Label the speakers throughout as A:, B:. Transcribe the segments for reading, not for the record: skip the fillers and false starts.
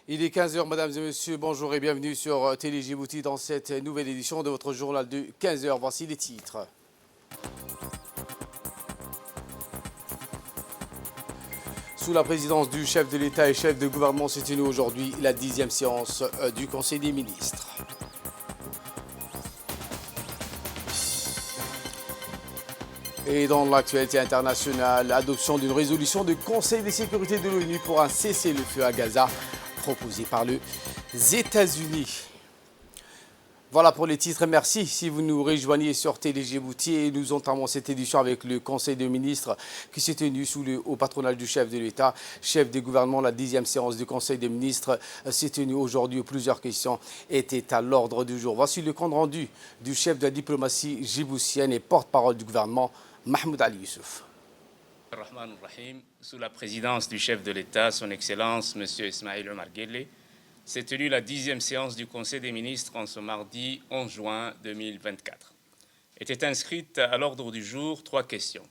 A: Il est 15 heures, mesdames et messieurs, bonjour et bienvenue sur Télé Djibouti dans cette nouvelle édition de votre journal de 15 heures. Voici les titres. Sous la présidence du chef de l'État et chef de gouvernement, s'est tenue aujourd'hui la 10e séance du Conseil des ministres. Et dans l'actualité internationale, l'adoption d'une résolution du Conseil de sécurité de l'ONU pour un cessez-le-feu à Gaza, proposé par les États-Unis. Voilà pour les titres. Merci si vous nous rejoignez sur Télé Djibouti. Et nous entamons cette édition avec le Conseil des ministres qui s'est tenu sous le haut patronage du chef de l'État, chef des gouvernements. La 10e séance du Conseil des ministres s'est tenue aujourd'hui où plusieurs questions étaient à l'ordre du jour. Voici le compte rendu du chef de la diplomatie djiboutienne et porte-parole du gouvernement, Mahmoud Ali Youssouf.
B: Sous la présidence du chef de l'État, son Excellence, M. Ismaïl Omar Guelleh, s'est tenue la 10e séance du Conseil des ministres en ce mardi 11 juin 2024. Étaient inscrites à l'ordre du jour 3 questions.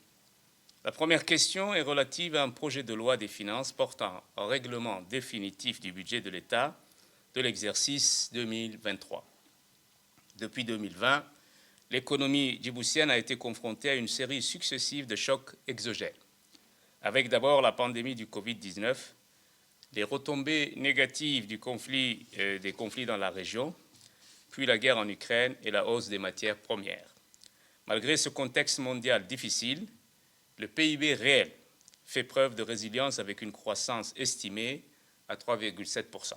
B: La première question est relative à un projet de loi des finances portant un règlement définitif du budget de l'État de l'exercice 2023. Depuis 2020, l'économie djiboutienne a été confrontée à une série successive de chocs exogènes, avec d'abord la pandémie du Covid-19, les retombées négatives des conflits dans la région, puis la guerre en Ukraine et la hausse des matières premières. Malgré ce contexte mondial difficile, le PIB réel fait preuve de résilience avec une croissance estimée à 3,7%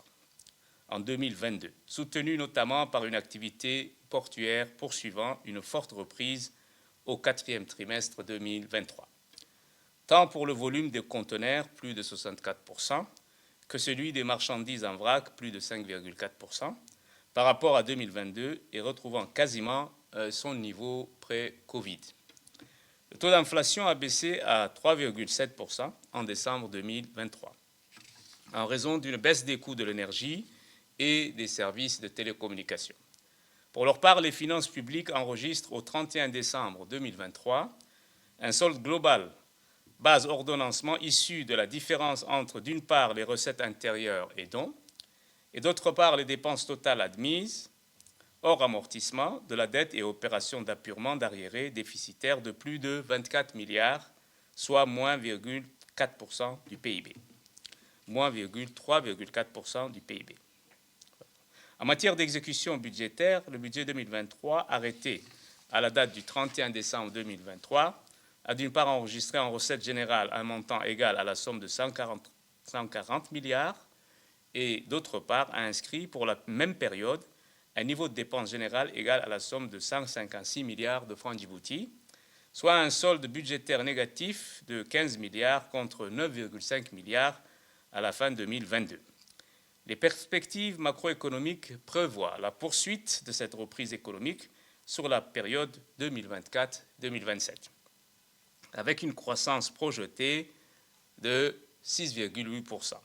B: en 2022, soutenue notamment par une activité portuaire poursuivant une forte reprise au 4e trimestre 2023. Tant pour le volume des conteneurs, plus de 64%, que celui des marchandises en vrac, plus de 5,4%, par rapport à 2022 et retrouvant quasiment son niveau pré-Covid. Le taux d'inflation a baissé à 3,7% en décembre 2023, en raison d'une baisse des coûts de l'énergie et des services de télécommunication. Pour leur part, les finances publiques enregistrent au 31 décembre 2023 un solde global base ordonnancement issu de la différence entre, d'une part, les recettes intérieures et dons, et d'autre part, les dépenses totales admises, hors amortissement de la dette et opérations d'appurement d'arriérés déficitaires de plus de 24 milliards, soit moins 0,4% du PIB. Moins 3,4% du PIB. En matière d'exécution budgétaire, le budget 2023, arrêté à la date du 31 décembre 2023, a d'une part enregistré en recette générale un montant égal à la somme de 140 milliards et d'autre part a inscrit pour la même période un niveau de dépenses générales égal à la somme de 156 milliards de francs djibouti, soit un solde budgétaire négatif de 15 milliards contre 9,5 milliards à la fin 2022. Les perspectives macroéconomiques prévoient la poursuite de cette reprise économique sur la période 2024-2027. Avec une croissance projetée de 6,8%,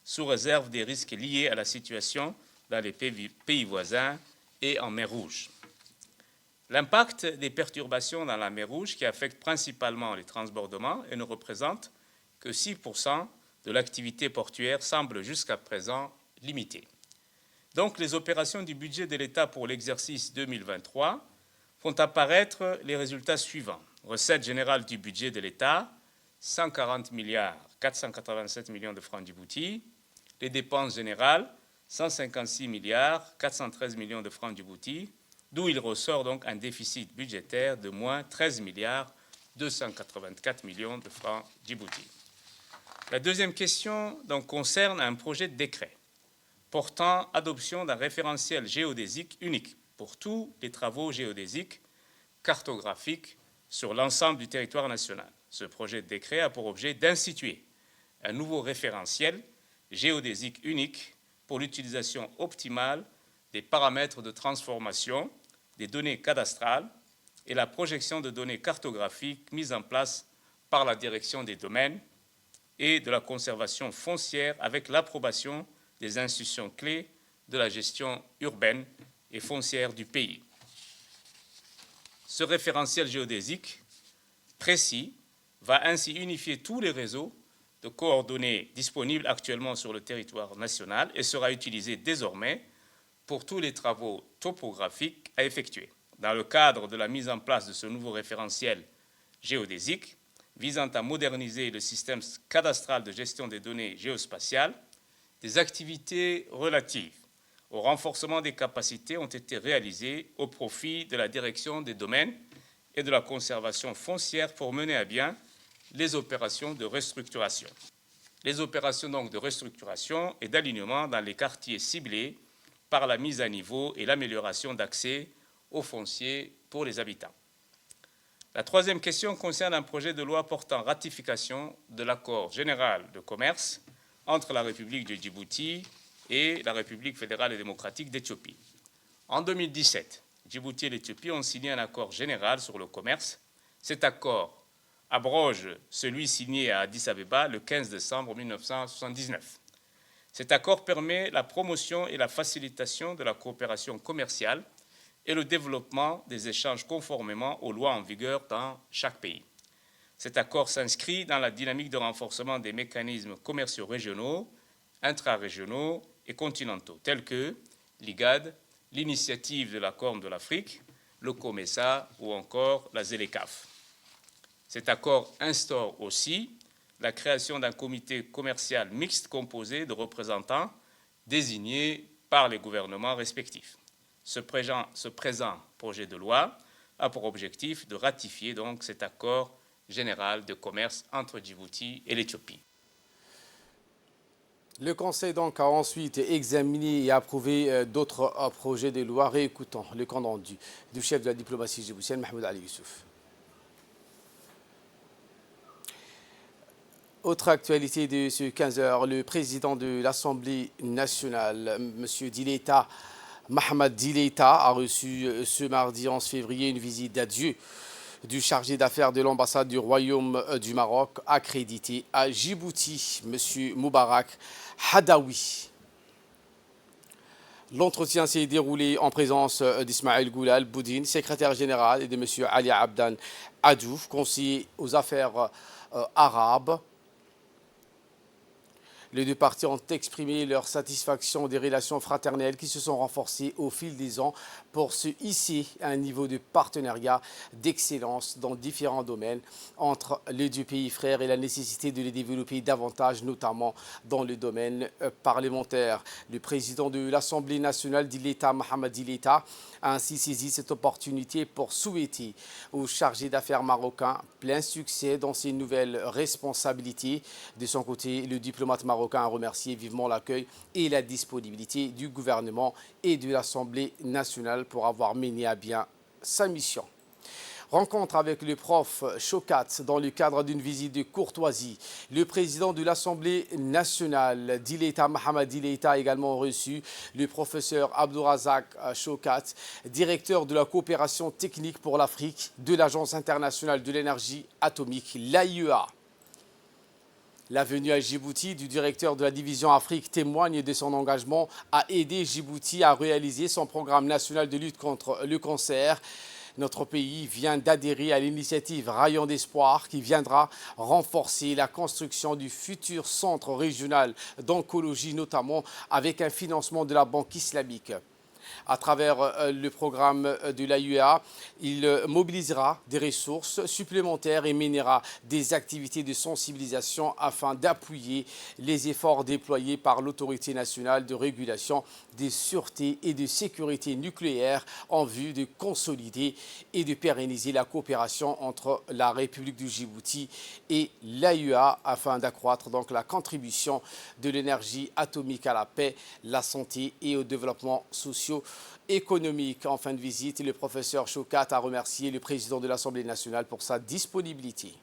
B: sous réserve des risques liés à la situation dans les pays voisins et en mer Rouge. L'impact des perturbations dans la mer Rouge, qui affectent principalement les transbordements et ne représente que 6% de l'activité portuaire, semble jusqu'à présent limité. Donc, les opérations du budget de l'État pour l'exercice 2023 font apparaître les résultats suivants. Recettes générales du budget de l'État, 140 milliards 487 millions de francs djibouti. Les dépenses générales, 156 milliards 413 millions de francs djibouti, d'où il ressort donc un déficit budgétaire de moins 13 milliards 284 millions de francs djibouti. La deuxième question donc, concerne un projet de décret portant adoption d'un référentiel géodésique unique pour tous les travaux géodésiques cartographiques sur l'ensemble du territoire national. Ce projet de décret a pour objet d'instituer un nouveau référentiel géodésique unique pour l'utilisation optimale des paramètres de transformation des données cadastrales et la projection de données cartographiques mises en place par la direction des domaines et de la conservation foncière avec l'approbation des institutions clés de la gestion urbaine et foncière du pays. Ce référentiel géodésique précis va ainsi unifier tous les réseaux de coordonnées disponibles actuellement sur le territoire national et sera utilisé désormais pour tous les travaux topographiques à effectuer. Dans le cadre de la mise en place de ce nouveau référentiel géodésique visant à moderniser le système cadastral de gestion des données géospatiales, des activités relatives au renforcement des capacités ont été réalisées au profit de la direction des domaines et de la conservation foncière pour mener à bien les opérations de restructuration. Les opérations donc de restructuration et d'alignement dans les quartiers ciblés par la mise à niveau et l'amélioration d'accès aux fonciers pour les habitants. La troisième question concerne un projet de loi portant ratification de l'accord général de commerce entre la République de Djibouti et la République fédérale et démocratique d'Éthiopie. En 2017, Djibouti et l'Éthiopie ont signé un accord général sur le commerce. Cet accord abroge celui signé à Addis Abeba le 15 décembre 1979. Cet accord permet la promotion et la facilitation de la coopération commerciale et le développement des échanges conformément aux lois en vigueur dans chaque pays. Cet accord s'inscrit dans la dynamique de renforcement des mécanismes commerciaux régionaux, intra-régionaux et continentaux, tels que l'IGAD, l'initiative de la Corne de l'Afrique, le COMESA ou encore la ZLECAf. Cet accord instaure aussi la création d'un comité commercial mixte composé de représentants désignés par les gouvernements respectifs. Ce présent projet de loi a pour objectif de ratifier donc cet accord général de commerce entre Djibouti et l'Éthiopie.
A: Le Conseil donc a ensuite examiné et approuvé d'autres projets de loi. Réécoutons le compte rendu du chef de la diplomatie djiboutienne, Mahmoud Ali Youssouf. Autre actualité de ce 15h, le président de l'Assemblée nationale, M. Dileita, Mohamed Dileita, a reçu ce mardi 11 février une visite d'adieu du chargé d'affaires de l'ambassade du Royaume du Maroc accrédité à Djibouti, M. Moubarak Hadawi. L'entretien s'est déroulé en présence d'Ismaël Goulal Boudine, secrétaire général, et de M. Ali Abdan Adouf, conseiller aux affaires arabes. Les deux parties ont exprimé leur satisfaction des relations fraternelles qui se sont renforcées au fil des ans pour se hisser à un niveau de partenariat d'excellence dans différents domaines entre les deux pays frères et la nécessité de les développer davantage, notamment dans le domaine parlementaire. Le président de l'Assemblée nationale Dileita, Mohamed Dileita, a ainsi saisi cette opportunité pour souhaiter au chargé d'affaires marocain plein succès dans ses nouvelles responsabilités. De son côté, le diplomate marocain a remercié vivement l'accueil et la disponibilité du gouvernement et de l'Assemblée nationale pour avoir mené à bien sa mission. Rencontre avec le prof Chokat dans le cadre d'une visite de courtoisie. Le président de l'Assemblée nationale, Dileita, Mohamed Dileita, a également reçu le professeur Abdourazak Chokat, directeur de la coopération technique pour l'Afrique de l'Agence internationale de l'énergie atomique, l'AIEA. La venue à Djibouti du directeur de la division Afrique témoigne de son engagement à aider Djibouti à réaliser son programme national de lutte contre le cancer. Notre pays vient d'adhérer à l'initiative Rayon d'Espoir qui viendra renforcer la construction du futur centre régional d'oncologie, notamment avec un financement de la Banque islamique. À travers le programme de l'AIEA, il mobilisera des ressources supplémentaires et mènera des activités de sensibilisation afin d'appuyer les efforts déployés par l'Autorité nationale de régulation des sûretés et de sécurité nucléaire en vue de consolider et de pérenniser la coopération entre la République du Djibouti et l'AIEA afin d'accroître donc la contribution de l'énergie atomique à la paix, la santé et au développement socio-économique. En fin de visite, le professeur Chokat a remercié le président de l'Assemblée nationale pour sa disponibilité.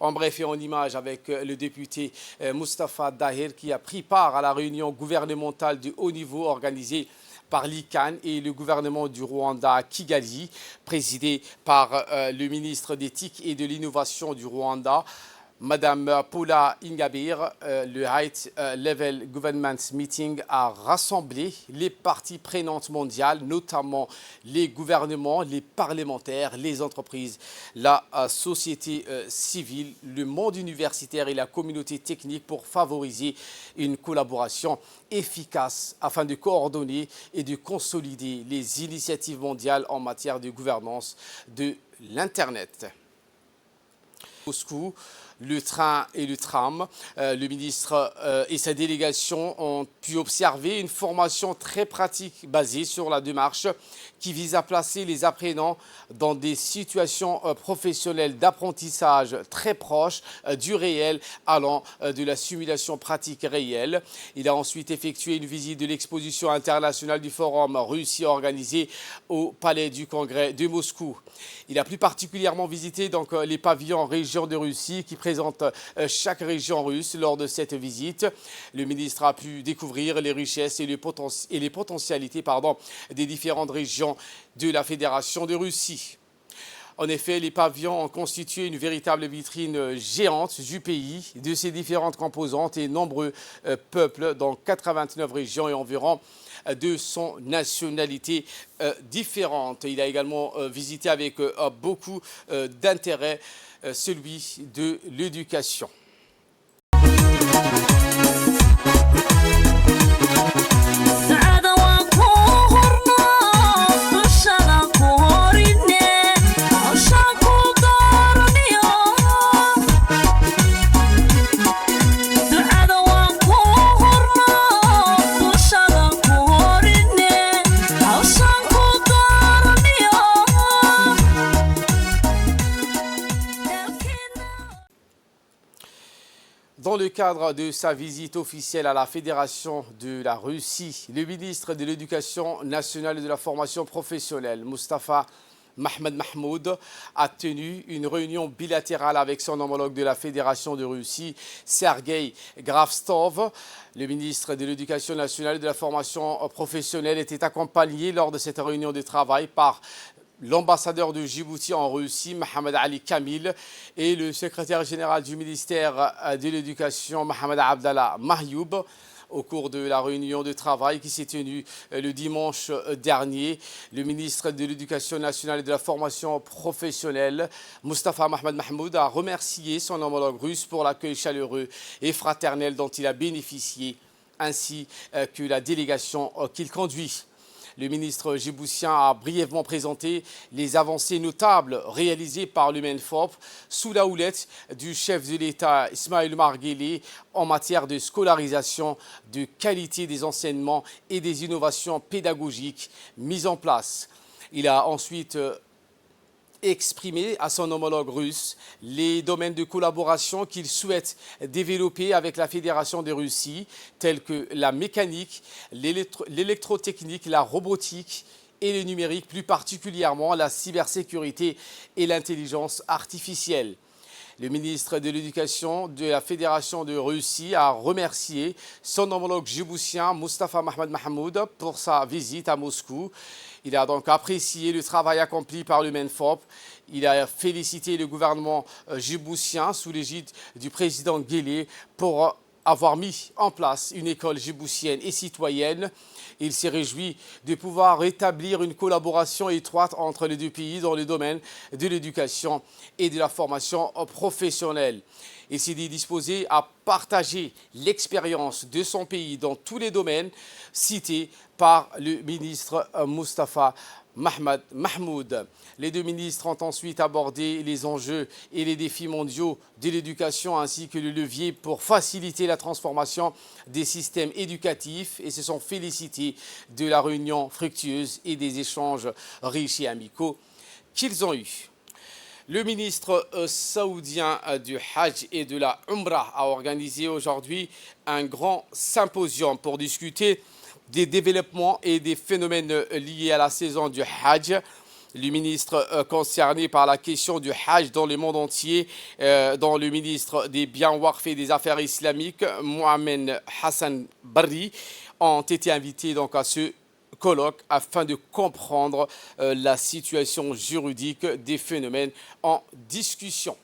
A: En bref et en image avec le député Moustapha Dahir qui a pris part à la réunion gouvernementale de haut niveau organisée par l'ICANN et le gouvernement du Rwanda à Kigali, présidé par le ministre d'éthique et de l'innovation du Rwanda, Madame Paula Ingabire, le High Level Government Meeting a rassemblé les parties prenantes mondiales, notamment les gouvernements, les parlementaires, les entreprises, la société civile, le monde universitaire et la communauté technique pour favoriser une collaboration efficace afin de coordonner et de consolider les initiatives mondiales en matière de gouvernance de l'Internet. Moscou, le train et le tram. Le ministre et sa délégation ont pu observer une formation très pratique basée sur la démarche qui vise à placer les apprenants dans des situations professionnelles d'apprentissage très proches du réel, allant de la simulation pratique réelle. Il a ensuite effectué une visite de l'exposition internationale du Forum Russie organisée au Palais du Congrès de Moscou. Il a plus particulièrement visité donc les pavillons régions de Russie qui présentent chaque région russe. Lors de cette visite, le ministre a pu découvrir les richesses et les potentialités des différentes régions de la Fédération de Russie. En effet, les pavillons ont constitué une véritable vitrine géante du pays, de ses différentes composantes et nombreux peuples dans 89 régions et environ 200 nationalités différentes. Il a également visité avec beaucoup d'intérêt celui de l'éducation. Dans le cadre de sa visite officielle à la Fédération de la Russie, le ministre de l'Éducation nationale et de la formation professionnelle, Mustafa Mohamed Mahmoud, a tenu une réunion bilatérale avec son homologue de la Fédération de Russie, Sergei Gravstov. Le ministre de l'Éducation nationale et de la formation professionnelle était accompagné lors de cette réunion de travail par l'ambassadeur de Djibouti en Russie, Mohamed Ali Kamil, et le secrétaire général du ministère de l'Éducation, Mohamed Abdallah Mahyoub. Au cours de la réunion de travail qui s'est tenue le dimanche dernier, le ministre de l'Éducation nationale et de la formation professionnelle, Mustafa Mohamed Mahmoud, a remercié son homologue russe pour l'accueil chaleureux et fraternel dont il a bénéficié, ainsi que la délégation qu'il conduit. Le ministre djiboutien a brièvement présenté les avancées notables réalisées par le MENFOP sous la houlette du chef de l'État Ismail Omar Guelleh en matière de scolarisation, de qualité des enseignements et des innovations pédagogiques mises en place. Il a ensuite exprimé à son homologue russe les domaines de collaboration qu'il souhaite développer avec la Fédération de Russie, tels que la mécanique, l'électrotechnique, la robotique et le numérique, plus particulièrement la cybersécurité et l'intelligence artificielle. Le ministre de l'Éducation de la Fédération de Russie a remercié son homologue djiboutien Mustafa Mohamed Mahmoud pour sa visite à Moscou. Il a donc apprécié le travail accompli par le MENFOP. Il a félicité le gouvernement djiboutien sous l'égide du président Guelleh pour avoir mis en place une école djiboutienne et citoyenne. Il s'est réjoui de pouvoir rétablir une collaboration étroite entre les deux pays dans le domaine de l'éducation et de la formation professionnelle. Il s'est dit disposé à partager l'expérience de son pays dans tous les domaines cités par le ministre Mustafa Mohamed Mahmoud. Les deux ministres ont ensuite abordé les enjeux et les défis mondiaux de l'éducation ainsi que le levier pour faciliter la transformation des systèmes éducatifs et se sont félicités de la réunion fructueuse et des échanges riches et amicaux qu'ils ont eus. Le ministre saoudien du Hajj et de la Umrah a organisé aujourd'hui un grand symposium pour discuter des développements et des phénomènes liés à la saison du Hajj. Le ministre concerné par la question du Hajj dans le monde entier, dont le ministre des Biens Waqf et des Affaires islamiques, Mohamed Hassan Barri, ont été invités donc à ce colloque afin de comprendre la situation juridique des phénomènes en discussion.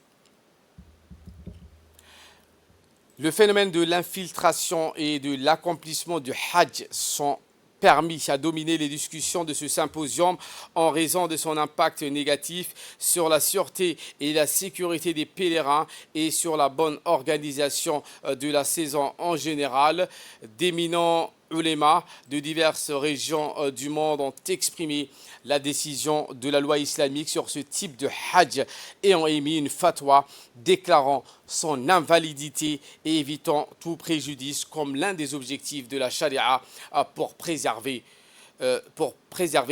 A: Le phénomène de l'infiltration et de l'accomplissement du Hajj sont permis à dominer les discussions de ce symposium en raison de son impact négatif sur la sûreté et la sécurité des pèlerins et sur la bonne organisation de la saison en général. D'éminents ulémas de diverses régions du monde ont exprimé la décision de la loi islamique sur ce type de hajj et ont émis une fatwa déclarant son invalidité et évitant tout préjudice comme l'un des objectifs de la charia pour préserver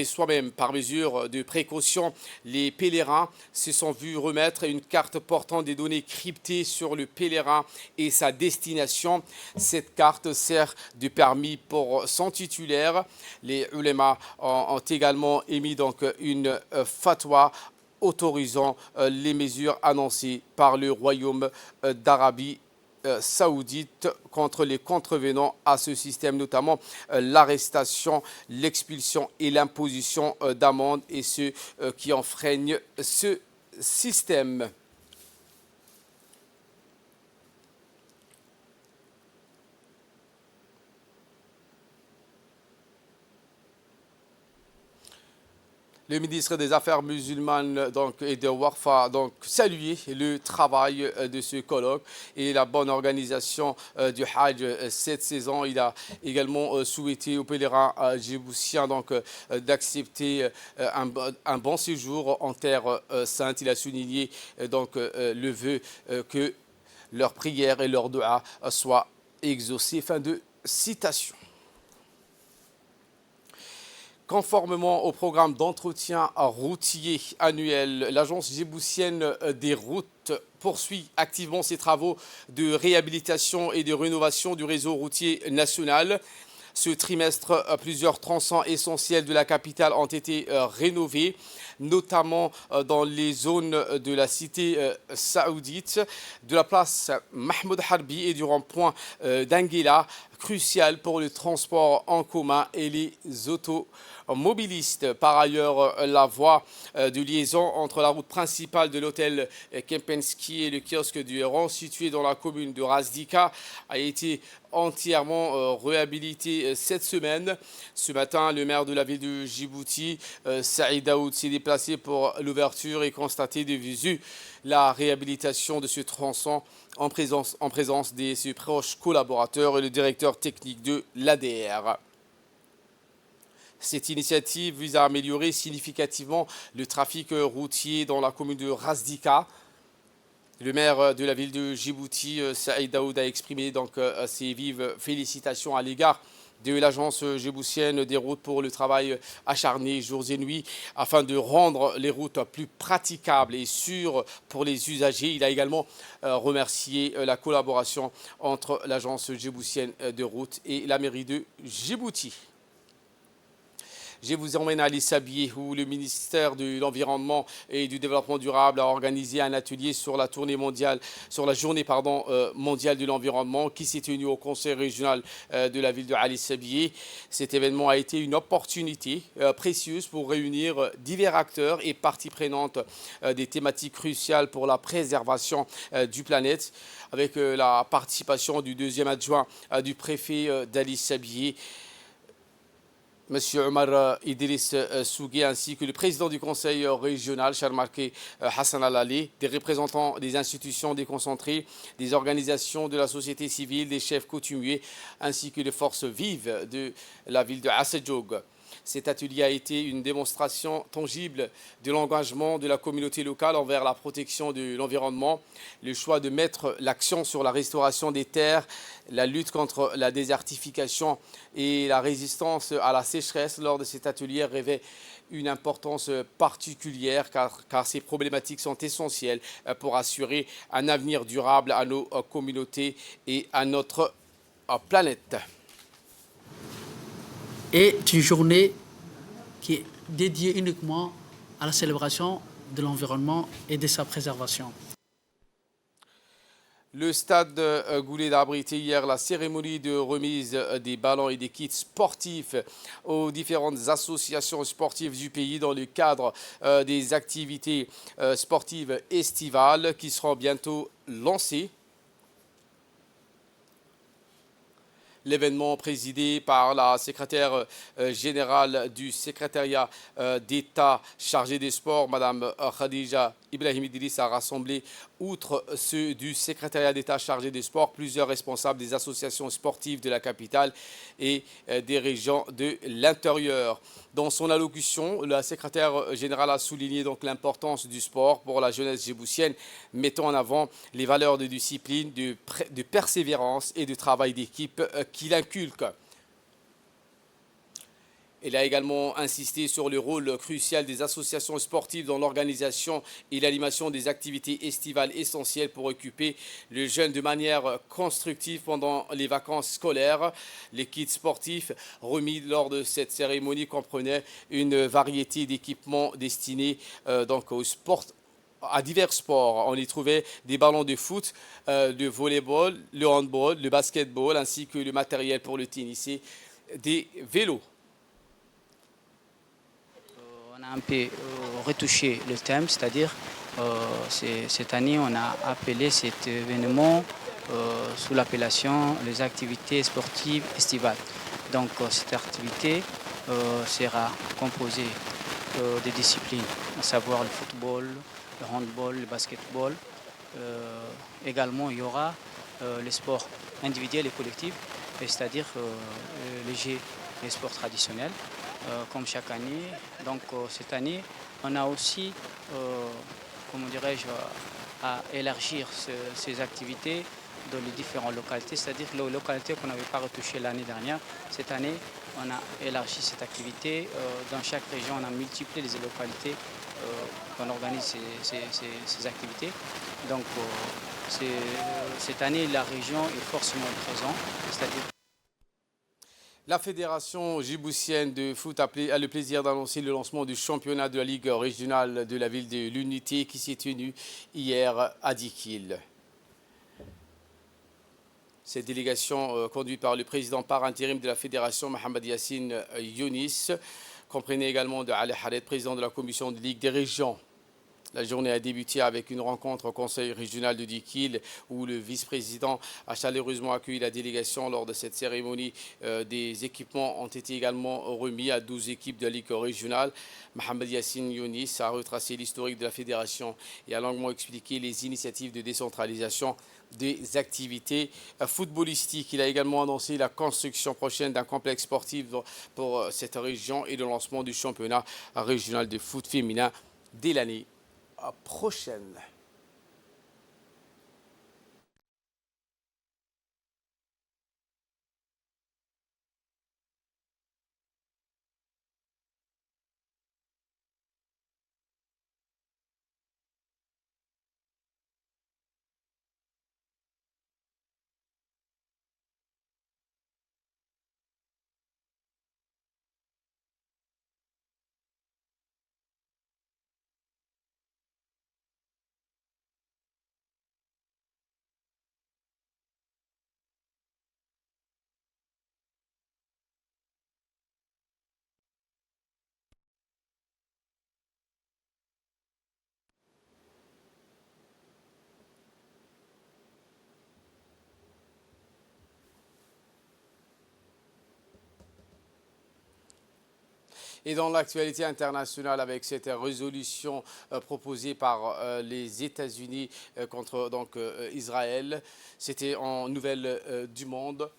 A: soi-même par mesure de précaution. Les pèlerins se sont vus remettre une carte portant des données cryptées sur le pèlerin et sa destination. Cette carte sert de permis pour son titulaire. Les ulémas ont également émis donc une fatwa autorisant les mesures annoncées par le Royaume d'Arabie saoudite contre les contrevenants à ce système, notamment l'arrestation, l'expulsion et l'imposition d'amendes et ceux qui enfreignent ce système. Le ministre des Affaires musulmanes et de Waqf a salué le travail de ce colloque et la bonne organisation du Hajj cette saison. Il a également souhaité aux pèlerins djiboutiens d'accepter un bon séjour en terre sainte. Il a souligné le vœu que leurs prières et leurs doigts soient exaucées. Fin de citation. Conformément au programme d'entretien routier annuel, l'agence djiboutienne des routes poursuit activement ses travaux de réhabilitation et de rénovation du réseau routier national. Ce trimestre, plusieurs tronçons essentiels de la capitale ont été rénovés, notamment dans les zones de la cité saoudite, de la place Mahmoud Harbi et du rond-point d'Anguilla, crucial pour le transport en commun et les automobilistes. Par ailleurs, la voie de liaison entre la route principale de l'hôtel Kempinski et le kiosque du Héron, situé dans la commune de Razdika, a été entièrement réhabilitée cette semaine. Ce matin, le maire de la ville de Djibouti, Saïd Daoud, s'est déplacé pour l'ouverture et constaté de visu la réhabilitation de ce tronçon en présence de ses proches collaborateurs et le directeur technique de l'ADR. Cette initiative vise à améliorer significativement le trafic routier dans la commune de Razdika. Le maire de la ville de Djibouti, Saïd Daoud, a exprimé ses vives félicitations à l'égard de l'agence djiboutienne des routes pour le travail acharné jours et nuits afin de rendre les routes plus praticables et sûres pour les usagers. Il a également remercié la collaboration entre l'agence djiboutienne de routes et la mairie de Djibouti. Je vous emmène à Ali Sabieh où le ministère de l'Environnement et du Développement durable a organisé un atelier sur la journée mondiale de l'environnement qui s'est tenue au conseil régional de la ville de Ali Sabieh. Cet événement a été une opportunité précieuse pour réunir divers acteurs et parties prenantes des thématiques cruciales pour la préservation du planète, avec la participation du deuxième adjoint du préfet d'Ali Sabieh, Monsieur Omar Idriss Sougé, ainsi que le président du conseil régional, Charmarké Hassan Al-Ali, des représentants des institutions déconcentrées, des organisations de la société civile, des chefs coutumiers, ainsi que des forces vives de la ville de Assadjoug. Cet atelier a été une démonstration tangible de l'engagement de la communauté locale envers la protection de l'environnement, le choix de mettre l'accent sur la restauration des terres, la lutte contre la désertification et la résistance à la sécheresse lors de cet atelier revêt une importance particulière car ces problématiques sont essentielles pour assurer un avenir durable à nos communautés et à notre planète.
C: Est une journée qui est dédiée uniquement à la célébration de l'environnement et de sa préservation.
A: Le stade Goulet a abrité hier la cérémonie de remise des ballons et des kits sportifs aux différentes associations sportives du pays dans le cadre des activités sportives estivales qui seront bientôt lancées. L'événement présidé par la secrétaire générale du secrétariat d'État chargé des sports, Mme Khadija Ibrahim Idriss, a rassemblé, outre ceux du secrétariat d'État chargé des sports, plusieurs responsables des associations sportives de la capitale et des régions de l'intérieur. Dans son allocution, la secrétaire générale a souligné donc l'importance du sport pour la jeunesse djiboutienne, mettant en avant les valeurs de discipline, de persévérance et de travail d'équipe qu'il inculque. Elle a également insisté sur le rôle crucial des associations sportives dans l'organisation et l'animation des activités estivales essentielles pour occuper les jeunes de manière constructive pendant les vacances scolaires. Les kits sportifs remis lors de cette cérémonie comprenaient une variété d'équipements destinés donc au sport, à divers sports. On y trouvait des ballons de foot, le volleyball, le handball, le basketball, ainsi que le matériel pour le tennis et des vélos.
D: On a un peu retouché le thème, c'est-à-dire cette année on a appelé cet événement sous l'appellation les activités sportives estivales. Donc cette activité sera composée des disciplines, à savoir le football, le handball, le basketball. Également il y aura les sports individuels et collectifs, c'est-à-dire les jeux, les sports traditionnels. Comme chaque année. Donc cette année, on a aussi, comment dirais-je, à élargir ces activités dans les différentes localités, c'est-à-dire les localités qu'on n'avait pas retouchées l'année dernière. Cette année, on a élargi cette activité. Dans chaque région, on a multiplié les localités qu'on organise ces activités. Donc cette année, la région est forcément présente, c'est-à-dire
A: la Fédération djiboutienne de foot a le plaisir d'annoncer le lancement du championnat de la Ligue régionale de la ville de l'Unité qui s'est tenu hier à Dikil. Cette délégation, conduite par le président par intérim de la Fédération, Mohamed Yassine Younis, comprenait également de Ali Hared, président de la commission de Ligue des régions. La journée a débuté avec une rencontre au conseil régional de Dikil où le vice-président a chaleureusement accueilli la délégation. Lors de cette cérémonie, des équipements ont été également remis à 12 équipes de la Ligue régionale. Mohamed Yassine Younis a retracé l'historique de la fédération et a longuement expliqué les initiatives de décentralisation des activités footballistiques. Il a également annoncé la construction prochaine d'un complexe sportif pour cette région et le lancement du championnat régional de foot féminin dès l'année prochaine. Et dans l'actualité internationale, avec cette résolution proposée par les États-Unis contre Israël, c'était en Nouvelle du Monde.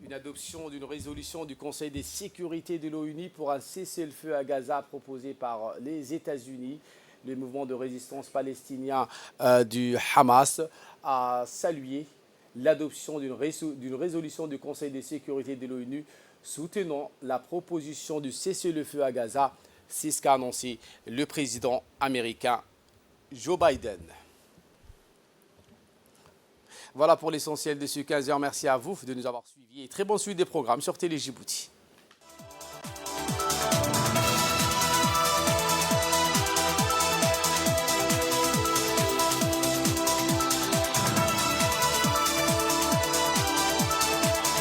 A: Une adoption d'une résolution du Conseil de sécurité de l'ONU pour un cessez-le-feu à Gaza proposée par les États-Unis. Le mouvement de résistance palestinien du Hamas a salué l'adoption d'une résolution du Conseil de sécurité de l'ONU soutenant la proposition du cessez-le-feu à Gaza. C'est ce qu'a annoncé le président américain Joe Biden. Voilà pour l'essentiel de ce 15h. Merci à vous de nous avoir suivis et très bonne suite des programmes sur Télé Djibouti.